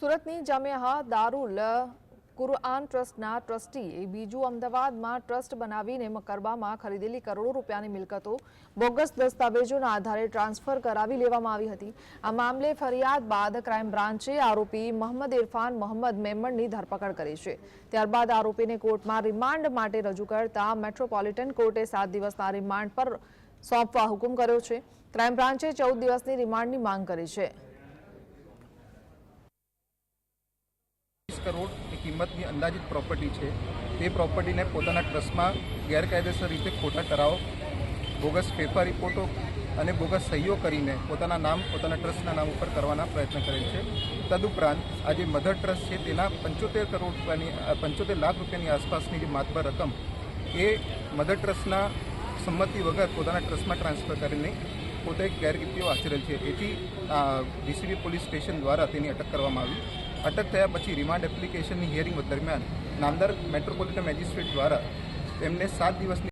સુરતની જામિયા દારુલ કુરઆન ટ્રસ્ટના ટ્રસ્ટી બીજુ અમદાવાદમાં ટ્રસ્ટ બનાવીને મકરબામાં ખરીદેલી કરોડો રૂપિયાની મિલકતો બોગસ દસ્તાવેજોના આધારે ટ્રાન્સફર કરાવી લેવામાં આવી હતી। આ મામલે ફરિયાદ બાદ ક્રાઇમ બ્રાન્ચે આરોપી મોહમ્મદ ઇરફાન મોહમ્મદ મેમણની ધરપકડ કરી છે। ત્યારબાદ આરોપીને કોર્ટમાં રિમાન્ડ માટે રજૂ કરતા મેટ્રોપોલિટન કોર્ટે 7 દિવસના રિમાન્ડ પર સોંપવા હુકમ કર્યો છે। ક્રાઇમ બ્રાન્ચે 14 દિવસની રિમાન્ડની માંગ કરી છે। करोड़ की किंमत की अंदाजित प्रॉपर्टी है। ये प्रॉपर्टी ने पोताना ट्रस्ट में गैरकायदेसर रीते खोटा ठराव, बोगस पेपर रिपोर्टों और बोगस सहीओ करीने पोताना नाम पोताना ट्रस्टना नाम पर करवाना प्रयत्न करेल छे। तदुपरांत आज मदर ट्रस्ट है तेना 75 करोड़ रुपयानी 75 लाख रुपयानी आसपासनी जे मातबर रकम ये मदर ट्रस्टना सम्मति वगर पोताना ट्रस्ट में ट्रांसफर करीने पोते गैररीतिओ आचरेल छे। एथी डीसीबी पोलीस स्टेशन द्वारा तेनी अटक करवामां आवी। अटक थया पछी रिमांड एप्लिकेशन हियरिंग दरमियान नामदार मेट्रोपोलिटन मेजिस्ट्रेट द्वारा एमने 7 दिवसनी